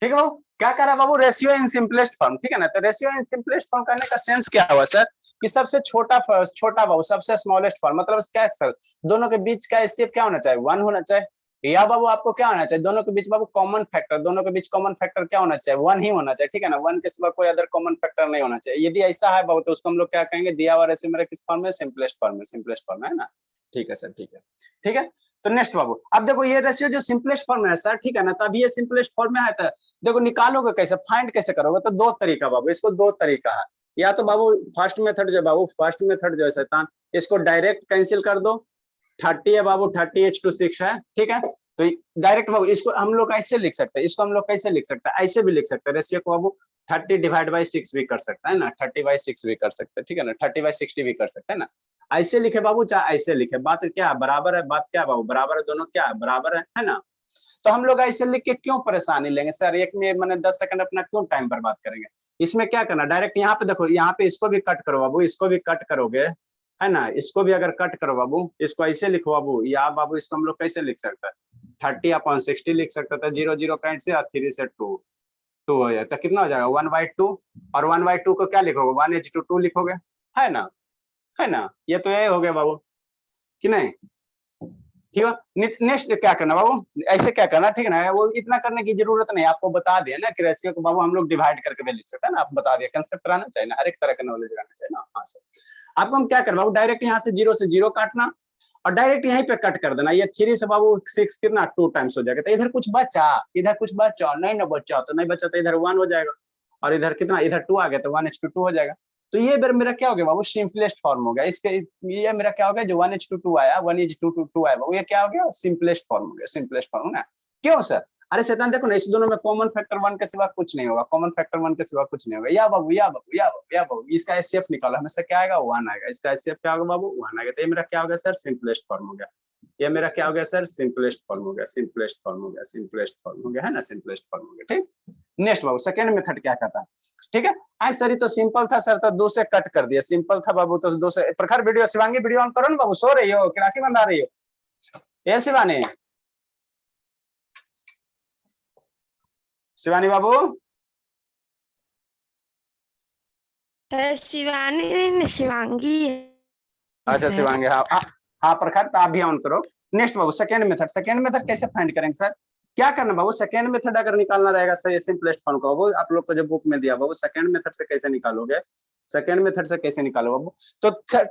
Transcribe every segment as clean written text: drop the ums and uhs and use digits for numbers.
ठीक है बाबू, क्या कर रहा है बाबू, रेशियो इन सिंपलेस्ट फॉर्म, ठीक है ना। तो रेशियो इन सिंपलेस्ट फॉर्म करने का सेंस क्या हुआ सर, कि सबसे छोटा बाबू, सबसे स्मॉलेस्ट फॉर्म, मतलब क्या सर, दोनों के बीच का एचसीएफ क्या होना चाहिए, 1 होना चाहिए, या बाबू आपको क्या होना चाहिए, दोनों के बीच बाबू कॉमन फैक्टर, दोनों के बीच कॉमन फैक्टर क्या होना चाहिए, 1 ही होना चाहिए, ठीक है ना। 1 के सिवा कोई अदर कॉमन फैक्टर नहीं होना चाहिए। यदि ऐसा है बाबू तो उसको हम लोग क्या कहेंगे, दिया हुआ रेशियो मेरा किस फॉर्म में, सिंपलेस्ट फॉर्म में, सिंपलेस्ट फॉर्म है ना। ठीक है सर, ठीक है, ठीक है। तो नेक्स्ट बाबू, अब देखो ये रेशियो जो सिंपलेस्ट फॉर्म में है सर, ठीक है ना, तो अभी ये सिंपलेस्ट फॉर्म में है, तो देखो निकालोगे कैसे, फाइंड कैसे करोगे, तो दो तरीका बाबू, इसको दो तरीका है। या तो बाबू फर्स्ट मेथड जो बाबू, फर्स्ट मेथड जो है शैतान, इसको डायरेक्ट कैंसिल कर दो, 30 है बाबू, 30h2 6 है, ठीक है। तो डायरेक्ट बाबू इसको हम लोग ऐसे लिख सकते हैं, इसको हम लोग कैसे लिख सकते हैं, ऐसे भी लिख सकते हैं रेशियो को बाबू, 30/6 भी कर सकता है ना, 30/6 भी कर सकते हैं, ठीक है ना, 30/60 भी कर सकते हैं ना। ऐसे लिखे बाबू चाहे ऐसे लिखे, बात क्या है, बराबर है, बात क्या है बाबू, बराबर है, दोनों क्या है, बराबर है ना। तो हम लोग ऐसे लिख के क्यों परेशानी लेंगे सर, एक में मैंने 10 सेकंड अपना क्यों टाइम बर्बाद करेंगे। इसमें क्या करना, डायरेक्ट यहाँ पे देखो, यहाँ पे इसको भी कट करो बाबू, इसको भी कट करोगे है ना, इसको भी अगर कट करो बाबू, इसको ऐसे लिखो बाबू, या बाबू इसको हम लोग कैसे लिख सकते हैं, 30/60 लिख सकते थे, 0 0 कैंट से, 3 से 2 हो जाए तो कितना हो जाएगा, 1/2, और 1/2 को क्या लिखोगे, 1/2 लिखोगे, है ना, है ना। ये तो ये हो गया बाबू कि नहीं, ठीक है। नेक्स्ट क्या करना बाबू, ऐसे क्या करना, ठीक है ना, वो इतना करने की जरूरत नहीं, आपको बता दिया ना कि रेशियो को बाबू हम लोग डिवाइड करके भी लिख सकते हैं ना, आप बता दिया, कंसेप्ट रहना चाहिए ना, हर एक तरह का नॉलेज रहना चाहिए ना। हाँ सर, आपको हम क्या करना बाबू, डायरेक्ट यहाँ से 0 से 0 काटना, और डायरेक्ट यहीं पे कट कर देना, ये 3 से बाबू 6 कितना 2 टाइम्स हो जाएगा, तो इधर कुछ बचा, इधर कुछ बचा नहीं ना, बचा तो नहीं बचा, तो इधर 1 हो जाएगा, और इधर कितना, इधर 2 आ गया, तो 1:2 हो जाएगा। तो ये मेरा क्या हो गया बाबू, सिंपलेस्ट फॉर्म हो गया इसके, ये मेरा क्या हो गया, जो 1:2 आया, 1:2 आया बाबू, ये क्या हो गया, सिंपलेस्ट फॉर्म हो गया, सिंपलेस्ट फॉर्म ना। क्यों सर, अरे शैतान देखो ना, इस दोनों में कॉमन फैक्टर 1 के सिवा कुछ नहीं होगा, कॉमन फैक्टर 1 के सिवा कुछ नहीं होगा, या बाबू, या बाबू, या बाबू, या बाबू, इसका एचसीएफ निकालो, हमेशा क्या आएगा, 1 आएगा, इसका एचसीएफ क्या होगा बाबू, 1 आएगा, तो ये मेरा क्या हो गया सर, सिंपलेस्ट फॉर्म हो गया, ये मेरा क्या हो गया सर, सिंपलेस्ट फॉर्म हो गया, सिंपलेस्ट फॉर्म हो गया, सिंपलेस्ट फॉर्म हो गया, है ना, सिंपलेस्ट फॉर्म हो गया, ठीक। नेक्स्ट बाबू, सेकंड मेथड क्या कहता है, ठीक है। आज सर ये तो सिंपल था सर, तो 2 से कट कर दिया, सिंपल था बाबू, तो 2 से प्रखर वीडियो, शिवांगी वीडियो ऑन करो ना बाबू, सो रही हो कि राखी बंधा रही हो, ये शिवानी, शिवानी बाबू, शिवानी शिवांगी। अच्छा शिवांगी, हाँ हाँ प्रखर, तो आप भी ऑन करो। नेक्स्ट बाबू, सेकंड मेथड कैसे फाइंड करेंगे सर, क्या करना बाबू, सेकंड मेथड अगर निकालना रहेगा सर, ये सिंपलेस्ट फॉर्म का बाबू, आप लोग को जो बुक में दिया बाबू, सेकंड मेथड से कैसे निकालोगे, सेकंड मेथड से कैसे निकालो बाबू, तो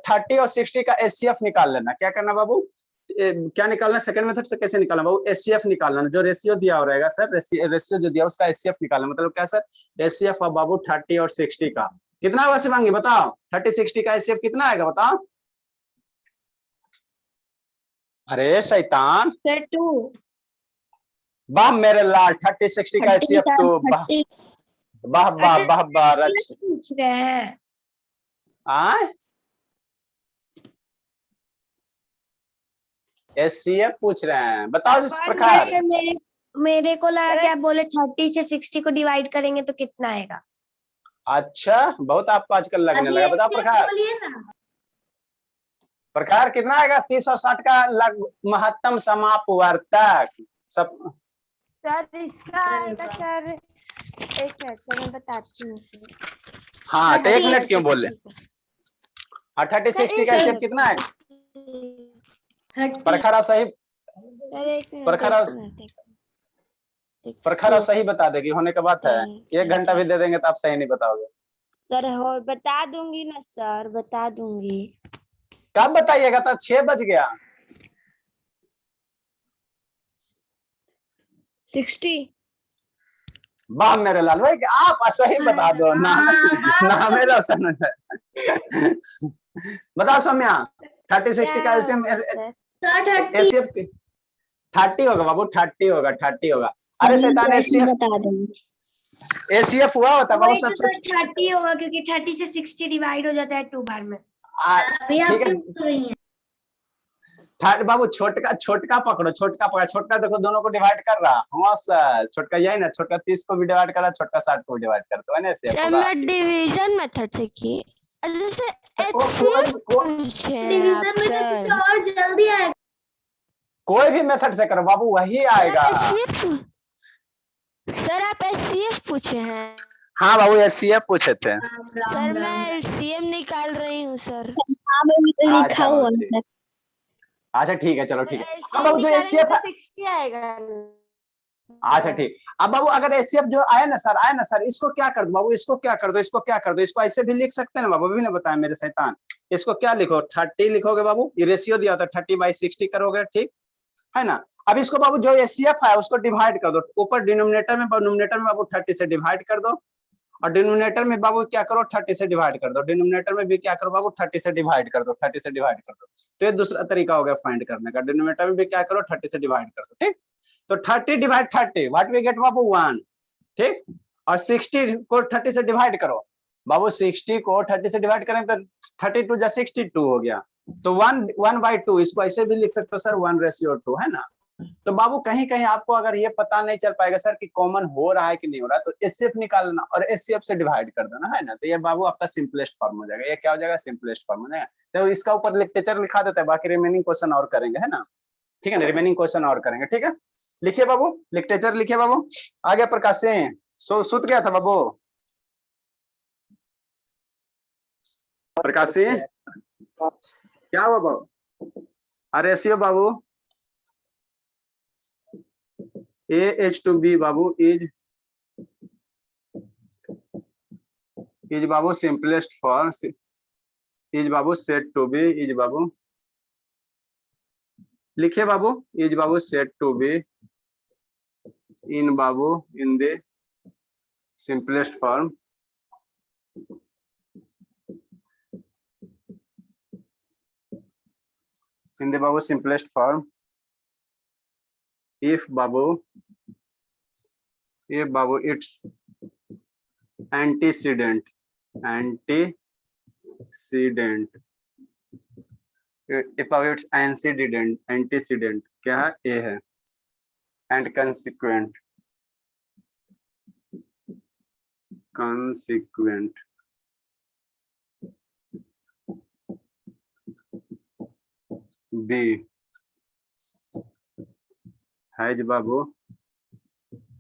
30 और 60 का एचसीएफ निकाल लेना, क्या करना बाबू, क्या निकालना, सेकंड मेथड से कैसे निकालना बाबू, एचसीएफ निकालना, जो रेशियो दिया हो रहेगा सर, रेशियो जो दिया उसका एचसीएफ निकालना, मतलब क्या सर, एचसीएफ ऑफ बाबू 30 और 60 का कितना होगा शिवांगी बताओ, 30-60 का एचसीएफ कितना आएगा बताओ, अरे शैतान, 2 वाह मेरे लाल, 30-60 का एचसीएफ तो वाह वाह वाह वाह वाह, पूछ रहे हैं, एचसीएफ पूछ रहे हैं, बताओ जिस प्रकार, मेरे को लगा कि आप बोले 30 से 60 को डिवाइड करेंगे तो कितना आएगा। अच्छा बहुत आपको आजकल लगने लगा, बताओ प्रकार, प्रकार कितना आएगा, 30 और 60 का महत्तम समापवर्तक सब, सर इसका आएगा सर, एक मिनट सर मैं बताती हूँ। हाँ तो 1 मिनट क्यों बोले, 30-60 का एचसीएफ कितना है, प्रखर सही, प्रखर सही बता देगी, होने का बात है, 1 घंटा भी दे देंगे तो आप सही नहीं बताओगे सर, हो बता दूंगी ना सर, बता दूंगी, कब बताइएगा, तो 6 बज गया, 60, वाह मेरे लाल भाई, आप सही बता दो, नाम है रोशन है, बताओ सौम्या, 30-60 का एचसीएफ 30 होगा बाबू, 30 होगा, 30 होगा, अरे शैतान एचसीएफ बता दूंगी, एचसीएफ हुआ होता बाबू सबसे, 30 होगा क्योंकि 30 से 60 डिवाइड हो जाता है 2 बार में, ठीक है बाबू, छोटका पकड़ो, छोटका देखो दोनों को डिवाइड कर रहा, हाँ सर छोटका यही ना, छोटका 30 को भी डिवाइड कर रहा, छोटका 60 को डिवाइड करता है ना, सर मैं डिवीजन मेथड से की, डिवीजन मेथड से और जल्दी आएगा, कोई भी मेथड से करो बाबू वही आएगा, सर आप एचसीएफ पूछे हैं? हाँ बाबू एचसीएफ पूछे थे। सर मैं एलसीएम निकाल रही हूँ सर। लिखा लिखा हुआ हुआ है। अच्छा ठीक है, चलो ठीक है। अब एलसीएम बाबू जो निकालेंगे एचसीएफ तो 60 आएगा। अच्छा ठीक। अब बाबू अगर एचसीएफ जो आया ना सर, इसको क्या कर दो बाबू, इसको क्या कर दो, इसको क्या कर दो, इसको ऐसे भी लिख सकते हैं ना बाबू, भी ना बताया मेरे शैतान। इसको क्या लिखो, 30 लिखोगे बाबू, ये रेशियो दिया था 30/60 करोगे, ठीक है ना। अब इसको बाबू जो एचसीएफ है उसको डिवाइड कर दो, ऊपर डिनोमिनेटर में बाबू 30 से डिवाइड कर दो, और डिनोमिनेटर में बाबू क्या करो 30 से डिवाइड कर दो, डिनोमिनेटर में भी क्या करो बाबू 30 से डिवाइड कर दो, 30 से डिवाइड कर दो। तो ये दूसरा तरीका हो गया फाइंड करने का, डिनोमिनेटर में भी क्या करो 30 से डिवाइड कर दो, ठीक। तो 30 डिवाइड 30 व्हाट वी गेट बाबू 1, ठीक। और 60 को 30 से डिवाइड करो बाबू, 60 को 30 से डिवाइड करें तो 32 जा 62 हो गया। तो 1/2, इसको ऐसे भी लिख सकते हो सर 1:2, है ना। तो बाबू कहीं कहीं आपको अगर ये पता नहीं चल पाएगा सर कि कॉमन हो रहा है कि नहीं हो रहा, तो एचसीएफ निकालना और एचसीएफ से डिवाइड कर देना, है ना। तो ये बाबू आपका सिंपलेस्ट फॉर्म हो जाएगा, ये क्या हो जाएगा, सिंपलेस्ट फॉर्म हो जाएगा। तो इसका ऊपर लिटरेचर लिखा देता है, बाकी रिमेनिंग क्वेश्चन और करेंगे, है ना, ठीक है ना, रिमेनिंग क्वेश्चन और करेंगे, ठीक है। लिखिए बाबू, लिटरेचर लिखिए बाबू। आ गया प्रकाश सिंह, सुत गया था बाबू प्रकाश सिंह, क्या हुआ बाबू, अरे रेशियो बाबू AH to B बाबू इज बाबू सिंपलेस्ट फॉर्म, इज बाबू सेट टू बी, इज बाबू लिखिए बाबू, इज बाबू सेट टू बी इन बाबू in the simplest form, in the babu simplest form if babu its antecedent if babu its antecedent क्या है, A है, and consequent B has बाबू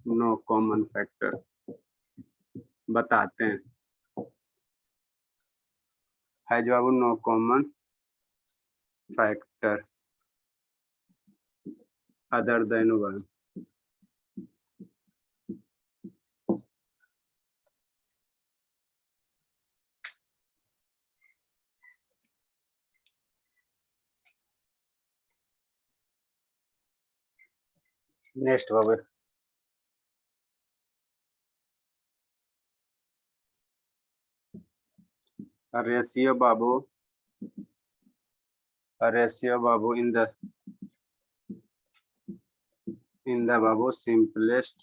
no common factor, बताते हैं हैज बाबू no common factor other than 1। Next बाबू, ratio बाबू in the बाबू simplest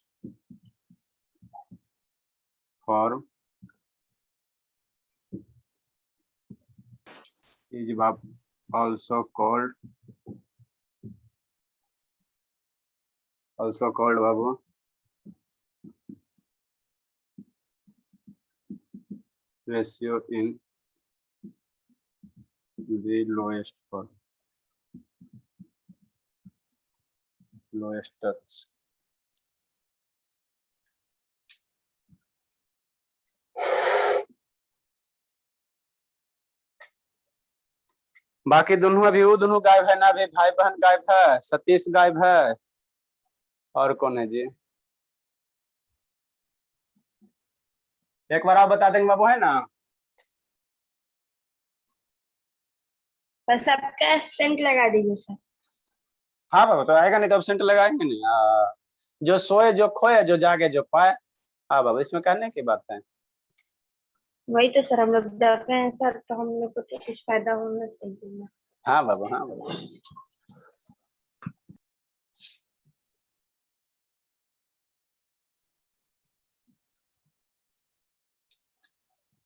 form is also called बाबू ratio in the lowest form, lowest terms। बाकी दोनों अभी वो दोनों गायब है ना, अभी भाई बहन गायब है, सतीश गायब है, और कौन है जी, एक बार आप बता देंगे बाबू, है ना। बस आपका एब्सेंट लगा दीजिए सर। हाँ बाबू, तो आएगा नहीं तो एब्सेंट लगाएंगे नहीं। जो सोए जो खोए, जो जागे जो पाए। हाँ बाबू, इसमें कहने की बात है। वही तो सर, हम लोग जाते हैं सर, तो हम लोग को तो कुछ फायदा होना चाहिए ना। हाँ बाबू, हाँ बाबू।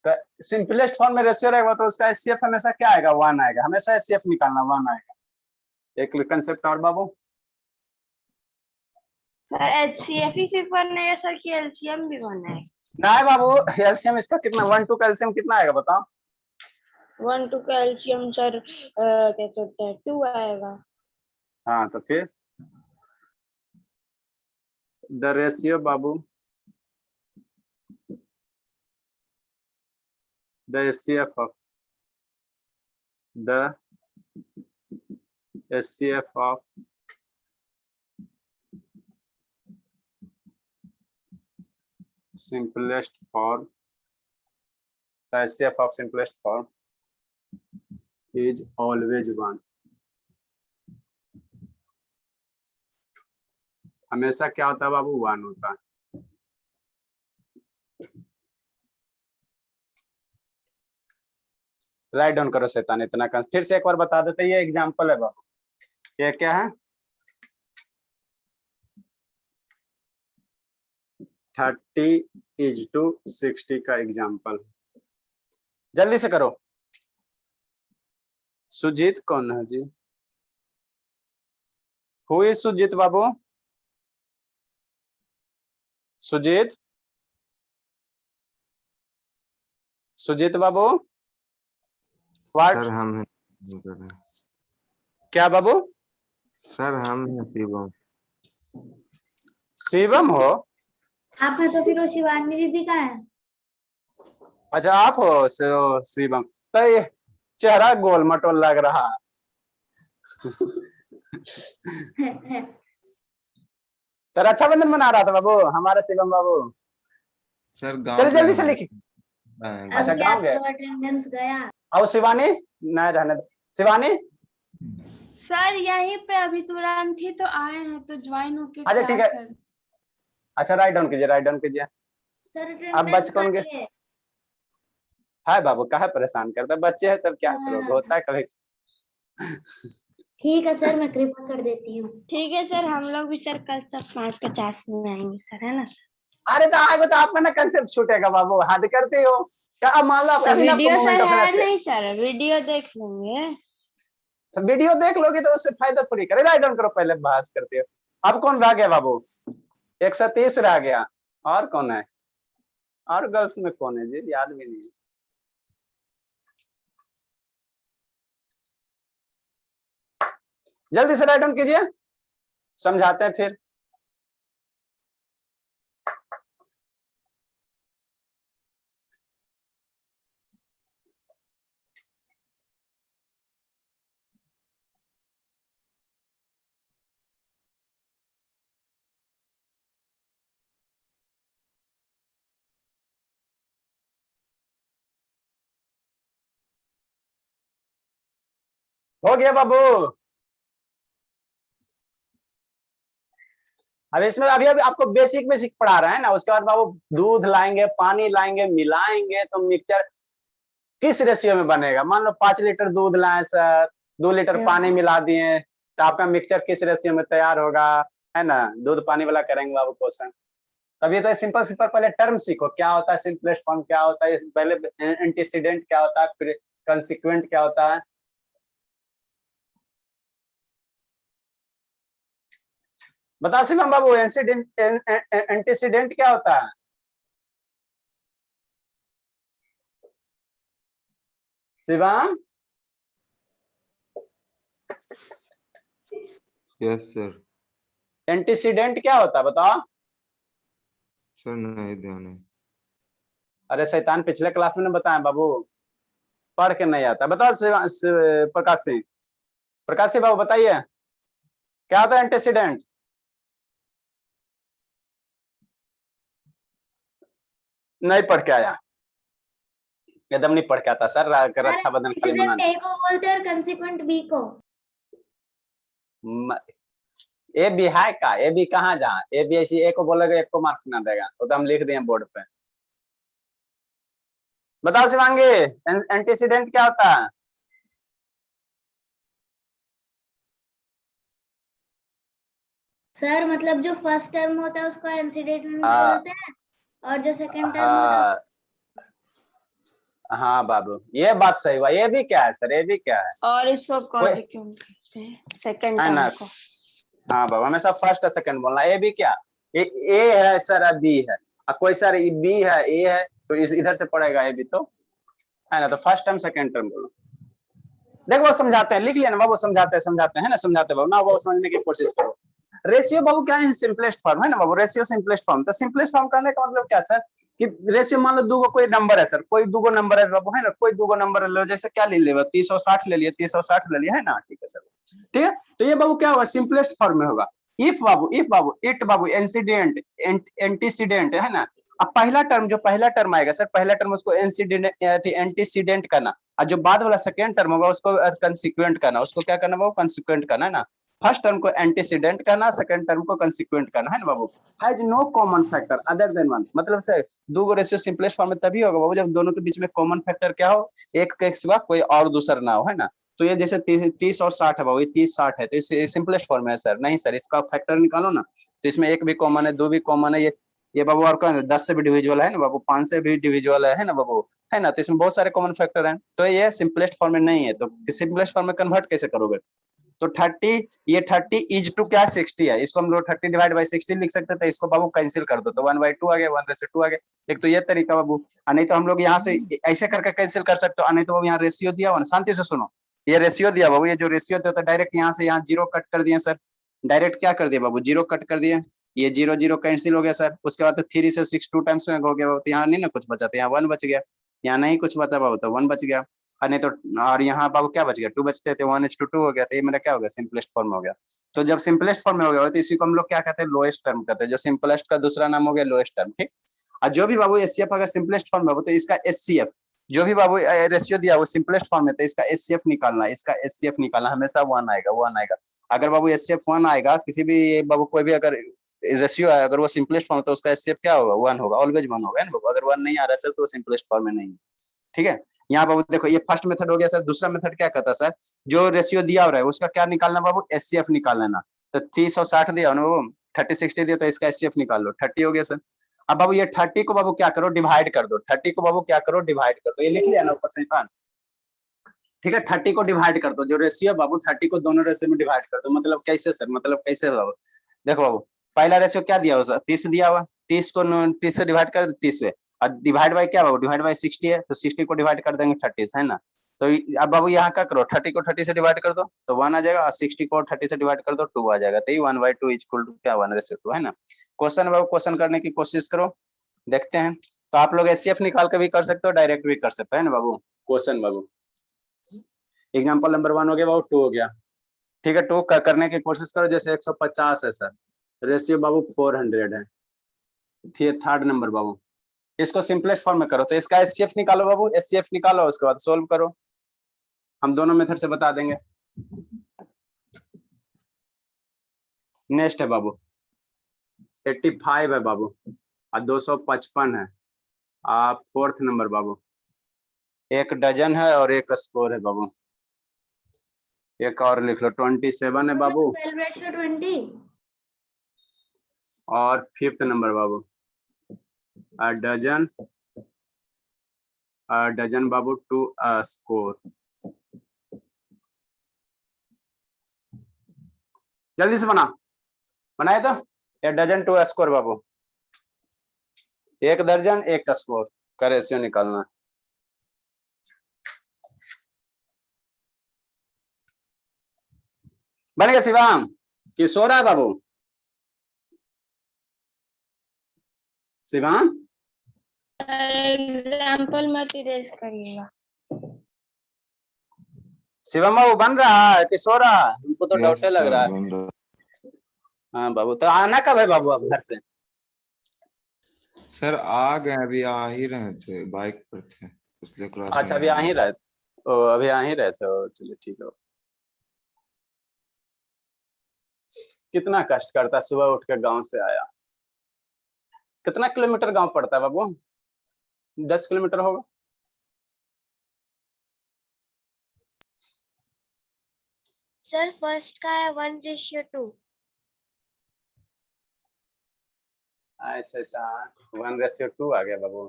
तो सिंपलेस्ट फॉर्म में रेशियो रहेगा तो उसका एचसीएफ हमेशा क्या आएगा, 1 आएगा, हमेशा एचसीएफ निकालना 1 आएगा। एक कंसेप्ट और बाबू, सर एचसीएफ ही सिर्फ बनेगा सर कि एलसीएम भी बनेगा? नहीं बाबू, एलसीएम इसका कितना 1 2 का एलसीएम कितना आएगा बताओ। 1 2 का एलसीएम सर क्या कहते हैं 2 आएगा। हाँ तो फिर the ratio Babu, the HCF of, the HCF of simplest form, the HCF of simplest form is always 1. हमेशा क्या होता है बाबू? 1 होता है। राइट डाउन करो शैतान इतना कर। फिर से एक बार बता देते, ये एग्जांपल है बाबू। ये क्या है? 30:60 का एग्जाम्पल। जल्दी से करो। सुजीत कौन है जी? हु इज सुजीत बाबू? सुजीत, सुजीत बाबू व्हाट? सर हम हैं। क्या बाबू? सर हम हैं शिवम। शिवम हो? आप हैं तो फिर वो शिवानी दीदी का है। अच्छा आप हो शिवम। तो ये चेहरा गोल मटोल लग रहा है। तो रक्षाबंधन मना रहा था बाबू हमारा शिवम बाबू। सर गांव चल जल्दी गए से हैं। लिखिए। हाँ, अच्छा, गाँव गए। अटेंडेंस गया। और शिवानी नहीं रहने दो। शिवानी सर यहीं पे अभी तुरंत ही तो आए हैं तो ज्वाइन होके अच्छा, क्या ठीक है। कर। अच्छा राइट डाउन कीजिए, राइट डाउन कीजिए। सर अब बच कौन गए? अटेंडेंस है बाबू काहे परेशान करता? बच्चे हैं तब क्या करोगे, होता है कभी। ठीक है सर, मैं कृपा कर देती हूँ। ठीक है सर, हम लोग भी सर कल सब 5:50 में आएंगे सर, है ना? अरे तो आएगा तो आपका ना कंसेप्ट छूटेगा बाबू, हद करते हो क्या? मान लो तो अभी ना आपको वीडियो मोमेंट सर ऑफ है इनर्शिया, नहीं सर, वीडियो देख लेंगे। तो वीडियो देख लोगे तो उससे फायदा थोड़ी करे। राइट डाउन करो, पहले बहस करते हो। अब कौन रह गया बाबू? 130 रह गया। और कौन है? और गर्ल्स में कौन है जी? याद भी नहीं है। जल्दी से राइट डाउन कीजिए, समझाते हैं फिर। हो गया बाबू। अब इसमें अभी अभी आपको बेसिक बेसिक पढ़ा रहे हैं ना, उसके बाद बाबू दूध लाएंगे, पानी लाएंगे, मिलाएंगे तो मिक्सचर किस रेशियो में बनेगा। मान लो 5 लीटर दूध लाए सर, 2 लीटर पानी मिला दिए, तो आपका मिक्सचर किस रेशियो में तैयार होगा, है ना? दूध पानी वाला करेंगे बाबू क्वेश्चन। तभी तो सिंपल सिंपल पहले टर्म सीखो, क्या होता है सिंपलेस्ट फॉर्म, क्या होता है पहले एंटीसीडेंट, क्या होता है कंसिक्वेंट, क्या होता है। बताओ शिवम बाबू, एंटीसीडेंट क्या होता है? Shivam yes sir. एंटीसीडेंट क्या होता है बताओ? सर नहीं ध्यान है। अरे शैतान, पिछले क्लास में बताया बाबू, पढ़ के नहीं आता। बताओ प्रकाश सिंह, प्रकाश सिंह बाबू बताइए क्या होता है एंटीसीडेंट? नहीं पढ़ के आया, एकदम नहीं पढ़ के आता सर। रक्षाबंधन खाली मनाना। ए को बोलते हैं और कंसिक्वेंट बी को। ए बी है का? ए बी कहाँ जहाँ? ए बी ऐसी ए को बोलेगा, एक को मार्क्स ना देगा, वो तो हम लिख दिए बोर्ड पे। बताओ शिवांगी, एंटीसीडेंट क्या होता है? सर मतलब जो फर्स्ट टर्म होता है उसको एंटीसीडेंट बोलते हैं, और जो सेकंड टर्म होता है हाँ बाबू, ये बात सही हुआ। ये भी क्या है सर? ये भी क्या है? और इसको कॉन्सिक्वेंट कहते हैं, सेकंड है ना? टर्म को। हाँ बाबू, हमेशा फर्स्ट और सेकंड बोलना। ए भी क्या? ए है सर, बी है, कोई सर बी है, ए है, तो इधर से पड़ेगा ए भी, तो है ना? तो फर्स्ट टर्म सेकंड टर्म बोलो। देखो वो समझाते हैं, लिख लिया ना बाबू, समझाते हैं ना, समझाते बाबू ना, वो समझने की कोशिश करो। रेशियो बाबू क्या है, सिंपलेस्ट फॉर्म है ना बाबू, रेशियो सिंपलेस्ट फॉर्म। तो सिंपलेस्ट फॉर्म करने का मतलब क्या सर कि रेशियो मान लो दूगो कोई नंबर है सर, कोई दूगो नंबर है बाबू है ना, कोई दूगो नंबर ले लो, जैसे क्या ले लिया 30 और 60 ले लिया, 30 और 60 ले लिया है ना, ठीक है सर, ठीक है। तो ये बाबू क्या होगा, सिंपलेस्ट फॉर्म में होगा। इफ बाबू इट बाबू एंसीडेंट एंटीसीडेंट है ना। अब पहला टर्म, जो पहला टर्म आएगा सर, पहला टर्म उसको एंटीसीडेंट करना, और जो बाद वाला सेकेंड टर्म होगा उसको कंसिक्वेंट करना, उसको क्या करना बाबू, कंसिक्वेंट करना है ना। फर्स्ट टर्म को एंटीसीडेंट करना, सेकंड टर्म को कंसिक्वेंट करना है ना बाबू। Has no common factor other than one, मतलब सर दो गो रेशियो सिंपलेस्ट फॉर्म में तभी होगा बाबू जब दोनों के बीच में कॉमन फैक्टर क्या हो, एक के सिवा कोई और दूसरा ना हो, है ना। तो ये जैसे 30 और 60 है बाबू, ये 30 60 है, तो इसे सिंपलेस्ट फॉर्म है सर, नहीं सर इसका फैक्टर निकालो ना, तो इसमें एक भी कॉमन है, दो भी कॉमन है, ये बाबू और कौन 10 से भी डिविजिबल है ना बाबू, 5 से भी डिविजिबल है ना बाबू, है ना। तो इसमें बहुत सारे कॉमन फैक्टर हैं, तो ये सिंपलेस्ट फॉर्म में नहीं है, तो सिंपलेस्ट फॉर्म में कन्वर्ट कैसे करोगे। तो 30, ये 30 इज टू क्या 60 है, इसको हम लोग 30 डिवाइड बाई 60 लिख सकते थे, इसको बाबू कैंसिल कर दो तो 1/2 आ गया, 1/2 आ गया। एक तो ये तरीका बाबू, और नहीं तो हम लोग यहाँ से ऐसे करके कैंसिल कर सकते हो, नहीं तो बाबू यहाँ रेशियो दिया हुआ ना, शांति से सुनो, ये रेशियो दिया बाबू, ये जो रेशियो दिया तो डायरेक्ट यहाँ से यहाँ जीरो कट कर दिए सर, डायरेक्ट क्या कर दिया बाबू, जीरो कट कर दिए, ये जीरो जीरो कैंसिल हो गया सर। उसके बाद तो 3 से 6 2 टाइम्स में हो गया बाबू, तो यहाँ नहीं ना कुछ बचा, तो यहाँ 1 बच गया, यहाँ नहीं कुछ बचा बाबू तो 1 बच गया, और नहीं तो और यहाँ बाबू क्या बच गया 2 बचते थे, 1:2 हो गया, तो ये मेरा क्या हो गया, सिंपलेस्ट फॉर्म हो गया। तो जब सिंपलेस्ट फॉर्म में हो गया तो इसी को हम लोग क्या कहते हैं, लोएस्ट टर्म कहते हैं, जो सिंपलेस्ट का दूसरा नाम हो गया लोएस्ट टर्म, ठीक। और जो भी बाबू एचसीएफ अगर सिंपलेस्ट फॉर्म में हो तो इसका एचसीएफ, जो भी बाबू रेशियो दिया वो सिंपलेस्ट फॉर्म में, तो इसका एचसीएफ निकालना, इसका एचसीएफ निकालना, हमेशा 1 आएगा, 1 आएगा। अगर बाबू एचसीएफ 1 आएगा, किसी भी बाबू कोई भी अगर रेशियो है अगर वो सिंपलेस्ट फॉर्म तो उसका एचसीएफ क्या होगा, 1 होगा, ऑलवेज 1 होगा ना बाबू। अगर 1 नहीं आ रहा है सर तो वो सिंपलेस्ट फॉर्म में नहीं है, ठीक है। यहाँ बाबू देखो ये फर्स्ट मेथड हो गया सर, दूसरा मेथड क्या कहता है सर, जो रेशियो दिया हो रहा है उसका क्या निकालना बाबू, एचसीएफ निकाल लेना। तो 30 और 60 दिया ना बाबू, 30 60 दिया तो इसका एचसीएफ निकाल लो, 30 हो गया सर। अब बाबू ये 30 को बाबू क्या करो, डिवाइड कर दो, 30 को बाबू क्या करो, डिवाइड कर दो, ये लिख लिया ना ऊपर से, ठीक है। 30 को डिवाइड कर दो, जो रेशियो है बाबू 30 को दोनों रेशियो में डिवाइड कर दो, मतलब कैसे सर, मतलब कैसे बाबू, देखो बाबू पहला रेशियो क्या दिया हुआ, 30 दिया हुआ, 30 को 30 से डिवाइड कर दो 30 से, और डिवाइड बाय क्या बाबू, डिवाइड बाय 60 है, तो 60 को डिवाइड कर देंगे 30 से, है ना। तो अब बाबू यहाँ क्या करो, 30 को 30 से डिवाइड कर दो तो 1 आ जाएगा, और 60 को 30 से डिवाइड कर दो 2 आ जाएगा, तो ये 1/2 इक्वल टू क्या 1/2 है ना। क्वेश्चन बाबू क्वेश्चन करने की कोशिश करो, देखते हैं। तो आप लोग एचसीएफ निकाल के भी कर सकते हो, डायरेक्ट भी कर सकते हो, है ना बाबू। क्वेश्चन बाबू एग्जाम्पल नंबर 1 हो गया बाबू, 2 हो गया, ठीक है। 2 करने की कोशिश करो, जैसे 150 है सर, रेशियो बाबू 400 है, फिर थर्ड नंबर बाबू इसको सिंपलेस्ट फॉर्म में करो, तो इसका एचसीएफ निकालो बाबू, एचसीएफ निकालो उसके बाद सोल्व करो, हम दोनों मेथड से बता देंगे। नेक्स्ट है बाबू 85 है बाबू, और 255 है, आप फोर्थ नंबर बाबू, एक डजन है और एक स्कोर है बाबू, एक और लिख लो 27 है बाबू, 12:20 और फिफ्थ नंबर बाबू डजन बाबू 2 स्कोर। जल्दी से बनाए तो ये डजन 2 स्कोर बाबू, एक दर्जन एक स्कोर का रेशियो निकालना। बन गया शिवाम कि सो रहा है बाबू, शिवाम एग्जाम्पल मत इरेज करिएगा। शिवम बाबू बन रहा है कि सो रहा है, हमको तो यस डाउट लग सर रहा है। बन रहा। हाँ बाबू, तो आना कब है बाबू अब घर से। सर आ गए, अभी आ ही रहे थे, बाइक पर थे, पिछले क्लास अच्छा में अभी आ ही आए। रहे, ओ अभी आ ही रहे थे, चलिए ठीक है। कितना कष्ट करता, सुबह उठ के गांव से आया, कितना किलोमीटर गांव पड़ता है बाबू, 10 किलोमीटर होगा। सर फर्स्ट का है 1:2। ऐसे 1:2 आ गया बाबू,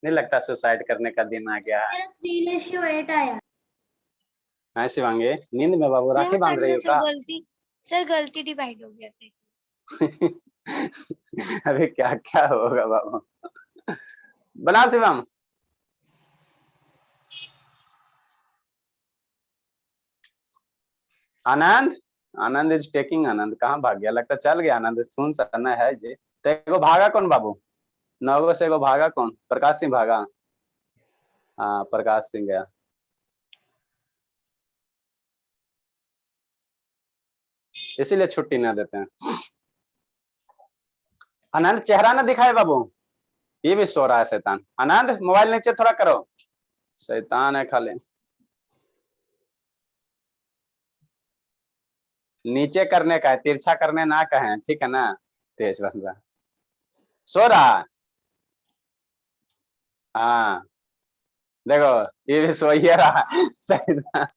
नहीं लगता सुसाइड करने का दिन आ गया है। 3:8 आया। हाँ शिवांगी नींद में बाबू राखी बांध रही हो सर का। गलती, सर गलती डिवाइड हो गया था। अरे क्या क्या होगा बाबू, बना शिवम। आनंद आनंद इज टेकिंग, आनंद कहाँ भाग गया, लगता चल गया आनंद, सुन सकना है जी। तो एगो भागा कौन बाबू, 9 से एगो भागा कौन, प्रकाश सिंह भागा। हाँ प्रकाश सिंह गया। इसीलिए छुट्टी ना देते हैं। आनंद चेहरा ना दिखाए बाबू, ये भी सो रहा है शैतान। आनंद मोबाइल नीचे थोड़ा करो, शैतान है खाली। नीचे करने का है, तिरछा करने ना कहें, ठीक है ना। तेज बन रहा, सो रहा। हाँ देखो ये भी सो ही रहा शैतान।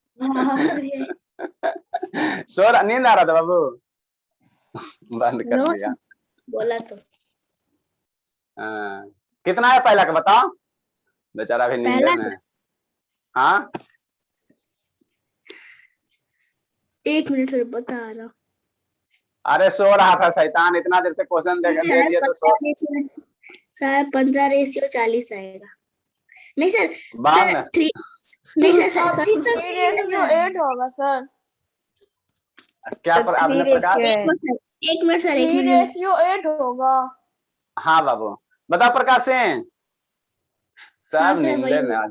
सो रहा, नींद आ रहा था बाबू, बंद कर दिया। बोला तो हाँ। कितना है पहला का बताओ, बेचारा भी नींदे में है। हाँ 1 मिनट से बता रहा। अरे सो रहा था शैतान, इतना देर से क्वेश्चन दे दिया तो सो। सर 15:40 आएगा। नहीं सर, बाद में 3 नहीं सर सर 3:8 होगा सर। क्या पर आपने प्रकाश, 1 मिनट सर 1 मिनट 3:8 होगा। हाँ बाबू बताओ प्रकाश सिंह, सब हाँ, सर, नींदे वही में आज।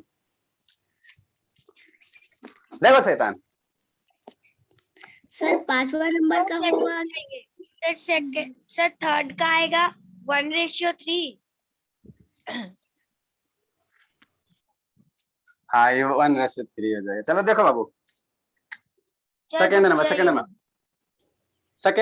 देखो शैतान, सर 5वां नंबर का होगा। सर सेकंड, सर थर्ड का आएगा 1:3। हाँ ये 1:3 हो जाएगा। चलो देखो बाबू, सेकंड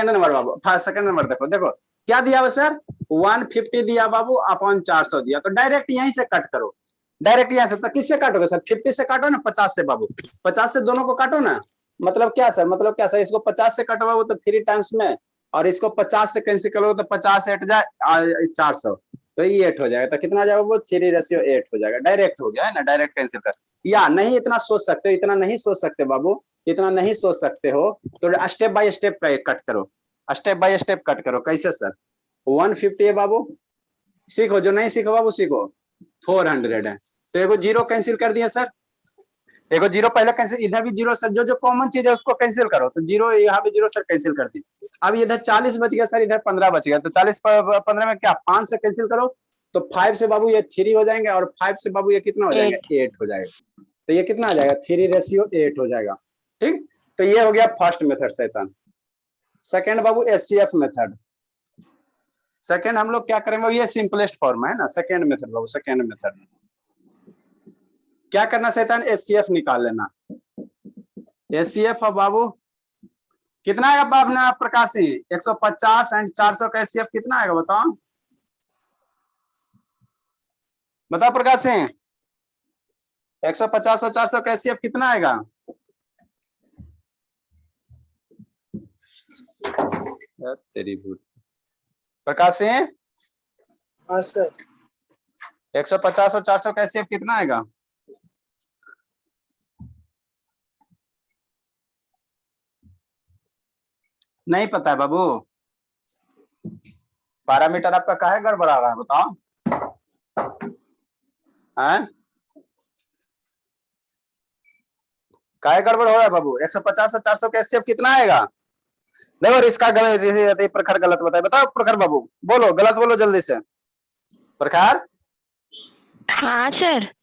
नंबर बाबू, फर्स्ट सेकंड नंबर देखो, देखो क्या दिया हुआ सर, 150 दिया बाबू अपॉन 400 दिया, तो डायरेक्ट यहीं से कट करो, डायरेक्ट यहाँ से। तो किससे काटोगे सर, 50 से काटो ना, 50 से बाबू, 50 से दोनों को काटो ना। मतलब क्या सर, मतलब क्या सर, इसको 50 से कटो बाबू तो 3 टाइम्स में, और इसको 50 से कैंसिल करोगे तो 50 हट जाए 400, तो ये 8 हो जाएगा। तो कितना जाएगा वो 3:8 हो जाएगा, डायरेक्ट हो गया है ना, डायरेक्ट कैंसिल कर। या नहीं इतना सोच सकते हो, इतना नहीं सोच सकते बाबू, इतना नहीं सोच सकते हो, तो स्टेप बाय स्टेप कट करो, स्टेप बाय स्टेप कट करो। कैसे सर, 150 है बाबू, सीखो, जो नहीं सीखो बाबू सीखो। 400 है, तो एगो जीरो कैंसिल कर दिया सर, एगो जीरो पहले कैंसिल, इधर भी जीरो सर, जो कॉमन चीज है उसको कैंसिल करो, तो जीरो यहाँ भी जीरो सर कैंसिल कर दी। अब इधर 40 बच गया सर, इधर 15 बच गया, तो 40 15 में क्या 5 से कैंसिल करो, तो 5 से बाबू ये 3 हो जाएंगे, और 5 से बाबू ये कितना हो जाएगा, 8 हो जाएगा। तो ये कितना आ जाएगा, 3:8 हो जाएगा। ठीक, तो ये हो गया फर्स्ट मेथड शैतान। सेकेंड बाबू एचसीएफ मेथड, सेकेंड हम लोग क्या करेंगे, ये सिंपलेस्ट फॉर्म है ना, सेकेंड मेथड बाबू, सेकेंड मेथड क्या करना शैतान, एचसीएफ निकाल लेना। एचसीएफ अब बाबू कितना आएगा बाब ना प्रकाशी, 150 एंड 400 का एचसीएफ कितना आएगा बताओ, बताओ प्रकाश सिंह, 150 और 400 का एचसीएफ कितना आएगा, तेरी भूत प्रकाश सिंह। हाँ सर 150 और 400 का एचसीएफ कितना आएगा, नहीं पता है बाबू, पैरामीटर आपका काहे गड़बड़ा रहा है बताओ, हैं काहे गड़बड़ हो रहा है बाबू, 150 और 400 का एचसीएफ कितना आएगा, देखो इसका गलत, प्रखर गलत बताए, बताओ प्रखर बाबू, बोलो गलत बोलो जल्दी से, प्रखर। हाँ सर,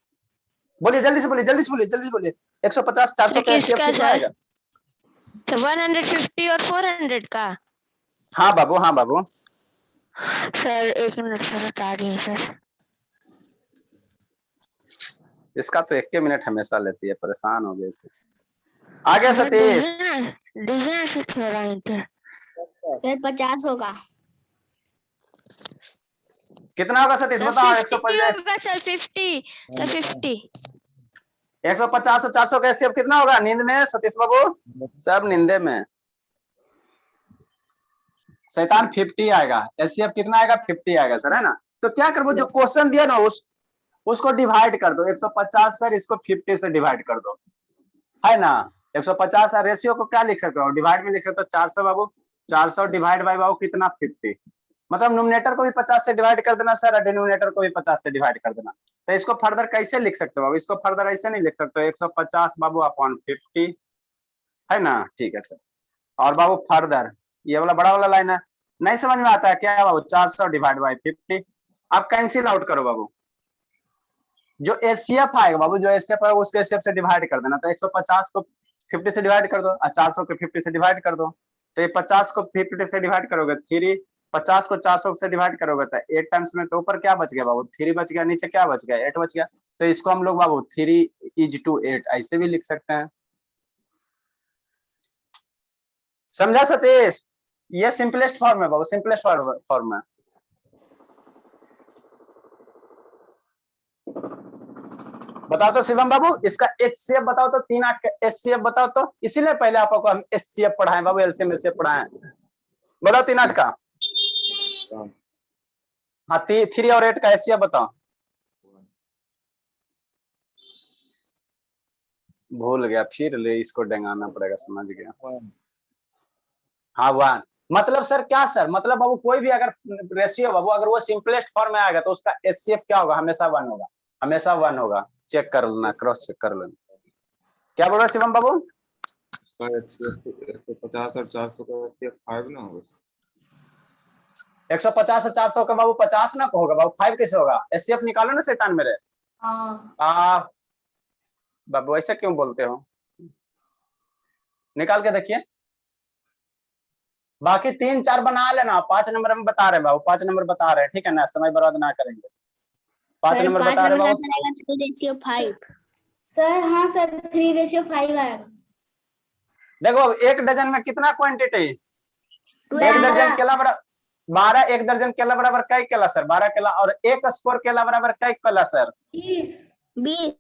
बोलिए जल्दी से बोलिए, जल्दी से बोलिए, जल्दी से बोलिए, 150 400 का एचसीएफ किसका कितना सर? आएगा, तो 150 और 400 का। हाँ बाबू, हाँ बाबू, सर 1 मिनट सर, बता दिए सर। इसका तो 1 मिनट हमेशा लेती है, परेशान हो गए इसे। आ गया सतीश, डिजाइन से थोड़ा इंटर सर 50 होगा। कितना होगा सतीश बताओ, 150 होगा सर, 50 सर, 50 150 और 400 का एचसीएफ कितना होगा, नींद में सतीश बाबू, सब नींदे में, शैतान 50 आएगा, एचसीएफ कितना आएगा 50 आएगा सर, है ना। तो क्या करो, जो क्वेश्चन दिया ना उसको डिवाइड कर दो, 150 सर इसको 50 से डिवाइड कर दो, है ना। 150 रेशियो को क्या लिख सकते हो, डिवाइड में लिख सकते हो 400 बाबू, 400 डिवाइड बाई बाबू कितना 50, मतलब नोमिनेटर को भी 50 से डिवाइड कर देना सर, और डिनोमिनेटर को भी 50 से डिवाइड कर देना। तो इसको फर्दर कैसे लिख सकते हो बाबू, इसको फर्दर ऐसे नहीं लिख सकते हो, 150 बाबू अपॉन 50, है ना, ठीक है सर। और बाबू फर्दर ये वाला बड़ा वाला लाइन है, नहीं समझ में आता है क्या बाबू? 400 डिवाइड बाई 50, अब कैंसिल आउट करो बाबू। जो एचसीएफ आएगा बाबू, जो एचसीएफ है उसके एचसीएफ से डिवाइड कर देना। तो 150 को 50 से डिवाइड कर दो और 400 को 50 से डिवाइड कर दो। तो ये 50 को 50 से डिवाइड करोगे 3, 50 को 400 से डिवाइड करोगे तो 8 टाइम्स में, तो ऊपर क्या बच गया बाबू? 3 बच गया, नीचे क्या बच गया? 8 बच गया। तो इसको हम लोग बाबू 3 is to 8 ऐसे भी लिख सकते हैं। समझा सतीश? ये सिंपलेस्ट फॉर्म है बाबू, सिंपलेस्ट फॉर्म है। बताओ तो शिवम बाबू, इसका एचसीएफ बताओ तो, 3 8 का एचसीएफ बताओ तो। इसीलिए पहले आपको हम एचसीएफ पढ़ाए बाबू, एलसीएम एचसीएफ पढ़ाए। बताओ 3 8 का। हाँ 3 और 8 का एचसीएफ बताओ। भूल गया, फिर ले इसको डेंगाना पड़ेगा, समझ गया। हाँ 1। मतलब सर क्या सर? मतलब बाबू कोई भी अगर रेशियो बाबू अगर वो सिंपलेस्ट फॉर्म में आएगा तो उसका एचसीएफ क्या होगा? हमेशा 1 होगा, हमेशा 1 होगा। चेक कर लेना, क्रॉस चेक कर लेना। क्या बोल रहे शिवम बाबू? 150 और 400 का एचसीएफ 5 ना होगा? 150 से 400 का बाबू 50 ना होगा बाबू, 5 कैसे होगा? एचसीएफ निकालो ना शैतान मेरे। बाबू ऐसा क्यों बोलते हो? निकाल के देखिए। बाकी 3 4 बना लेना, 5 नंबर में बता रहे हैं बाबू, 5 नंबर बता रहे हैं, ठीक है ना? समय बर्बाद ना करेंगे। 5 नंबर बता रहे हैं बाबू। रेशियो 5। सर हाँ सर 3:5 आएगा। देखो 1 डजन में कितना क्वांटिटी? 1 दर्जन केला बराबर 12, 1 दर्जन केला बराबर कई केला सर? 12 केला। और 1 स्क्वायर केला बराबर कई केला सर? 20। 20।